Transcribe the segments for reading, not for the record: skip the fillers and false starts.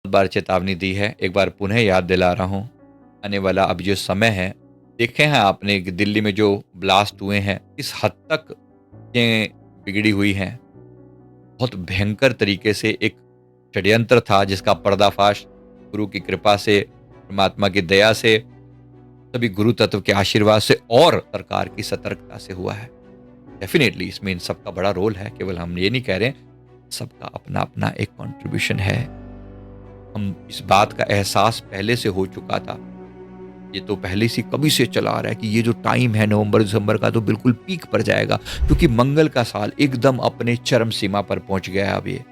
बार चेतावनी दी है, एक बार पुनः याद दिला रहा हूँ। आने वाला अब जो समय है, देखे हैं आपने कि दिल्ली में जो ब्लास्ट हुए हैं, इस हद तक ये बिगड़ी हुई हैं। बहुत भयंकर तरीके से एक षड्यंत्र था जिसका पर्दाफाश गुरु की कृपा से, परमात्मा की दया से, सभी गुरु तत्व के आशीर्वाद से और सरकार की सतर्कता से हुआ है। डेफिनेटली इसमें इन सबका बड़ा रोल है, केवल हम ये नहीं कह रहे, सबका अपना अपना एक कंट्रीब्यूशन है। हम इस बात का एहसास पहले से हो चुका था, ये तो पहले से कभी से चला आ रहा है कि ये जो टाइम है नवंबर दिसंबर का तो बिल्कुल पीक पर जाएगा, क्योंकि मंगल का साल एकदम अपने चरम सीमा पर पहुंच गया है।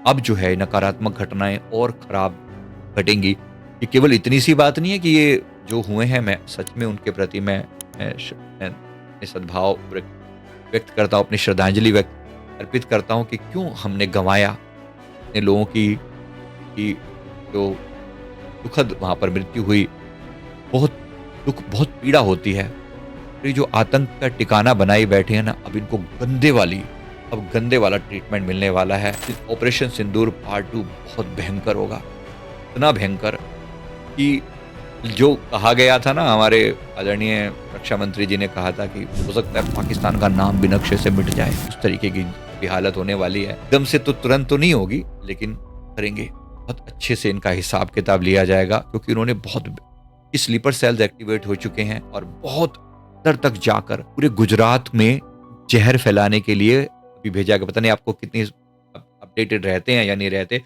अब जो है नकारात्मक घटनाएं और खराब घटेंगी। ये केवल इतनी सी बात नहीं है कि ये जो हुए हैं, मैं सच में उनके प्रति मैं अपने सद्भाव व्यक्त करता हूँ, अपनी श्रद्धांजलि व्यक्त अर्पित करता हूँ कि क्यों हमने गंवाया इतने लोगों की जो दुखद वहां पर मृत्यु हुई। बहुत दुख, बहुत पीड़ा होती है। ये जो आतंक का ठिकाना बनाई बैठे हैं ना, अब इनको गंदे वाला ट्रीटमेंट मिलने वाला है। ऑपरेशन सिंदूर पार्ट 2 बहुत भयंकर होगा, इतना भयंकर कि जो कहा गया था ना, हमारे आदरणीय रक्षा मंत्री जी ने कहा था कि हो सकता है पाकिस्तान का नाम भी नक्शे से मिट जाए, उस तरीके की हालत होने वाली है। एकदम से तो तुरंत तो नहीं होगी, लेकिन करेंगे। बहुत अच्छे से इनका हिसाब किताब लिया जाएगा, क्योंकि उन्होंने बहुत स्लीपर सेल्स एक्टिवेट हो चुके हैं और बहुत अंदर तक जाकर पूरे गुजरात में जहर फैलाने के लिए अभी भेजा गया। पता नहीं आपको कितनी अपडेटेड रहते हैं या नहीं रहते।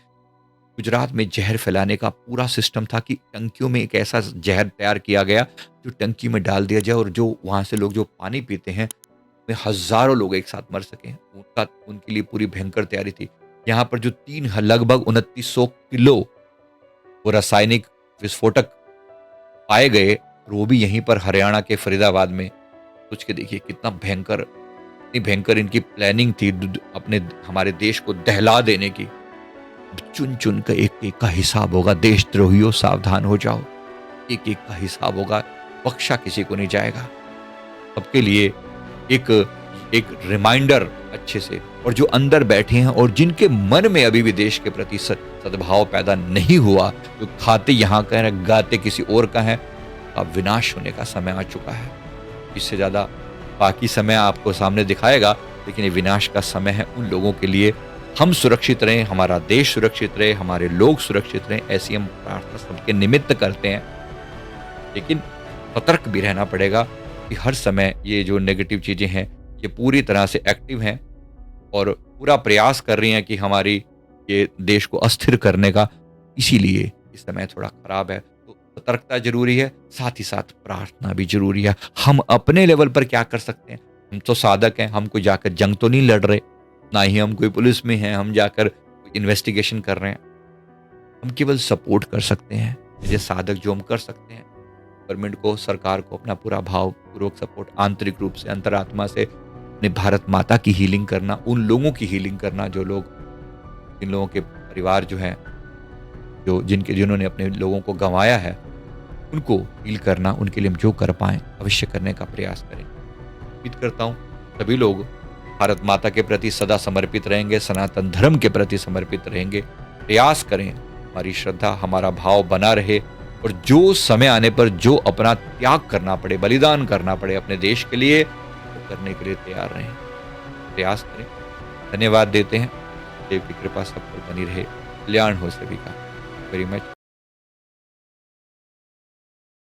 गुजरात में जहर फैलाने का पूरा सिस्टम था कि टंकियों में एक ऐसा जहर तैयार किया गया जो टंकी में डाल दिया जाए, और जो वहां से लोग जो पानी पीते हैं में हजारों लोग एक साथ मर सके। उनके लिए पूरी भयंकर तैयारी थी। यहाँ पर जो लगभग 2900 किलो वो रासायनिक विस्फोटक पाए गए, वो भी यहीं पर हरियाणा के फरीदाबाद में। सोच के देखिए कितना भयंकर इनकी प्लानिंग थी अपने हमारे देश को दहला देने की। चुन चुन कर एक एक का हिसाब होगा। देशद्रोहियों सावधान हो जाओ, एक एक का हिसाब होगा, बख्शा किसी को नहीं जाएगा। सबके लिए एक रिमाइंडर अच्छे से, और जो अंदर बैठे हैं और जिनके मन में अभी भी देश के प्रति सद्भाव पैदा नहीं हुआ, जो खाते यहाँ का है गाते किसी और का है, अब विनाश होने का समय आ चुका है। इससे ज्यादा बाकी समय आपको सामने दिखाएगा, लेकिन ये विनाश का समय है उन लोगों के लिए। हम सुरक्षित रहें, हमारा देश सुरक्षित रहे, हमारे लोग सुरक्षित रहें, ऐसी हम प्रार्थना सबके निमित्त करते हैं। लेकिन सतर्क भी रहना पड़ेगा कि हर समय ये जो नेगेटिव चीजें हैं ये पूरी तरह से एक्टिव हैं और पूरा प्रयास कर रही हैं कि हमारी ये देश को अस्थिर करने का। इसीलिए इस समय थोड़ा खराब है, तो सतर्कता जरूरी है, साथ ही साथ प्रार्थना भी जरूरी है। हम अपने लेवल पर क्या कर सकते हैं? हम तो साधक हैं, हम कोई जाकर जंग तो नहीं लड़ रहे, ना ही हम कोई पुलिस में हैं, हम जाकर इन्वेस्टिगेशन कर रहे हैं। हम केवल सपोर्ट कर सकते हैं। ये साधक जो हम कर सकते हैं, गवर्नमेंट को, सरकार को अपना पूरा भावपूर्वक सपोर्ट, आंतरिक रूप से, अंतरात्मा से अपने भारत माता की हीलिंग करना, उन लोगों की हीलिंग करना जो लोग, जिन लोगों के परिवार जो है, जिन्होंने अपने लोगों को गंवाया है, उनको हील करना, उनके लिए हम जो कर पाए अवश्य करने का प्रयास करें। उम्मीद करता हूँ सभी लोग भारत माता के प्रति सदा समर्पित रहेंगे, सनातन धर्म के प्रति समर्पित रहेंगे। प्रयास करें हमारी श्रद्धा, हमारा भाव बना रहे, और जो समय आने पर जो अपना त्याग करना पड़े, बलिदान करना पड़े अपने देश के लिए, वो करने के लिए तैयार रहें, प्रयास करें। धन्यवाद देते हैं। देव की कृपा सब पर बनी रहे, कल्याण हो सभी का। Very much.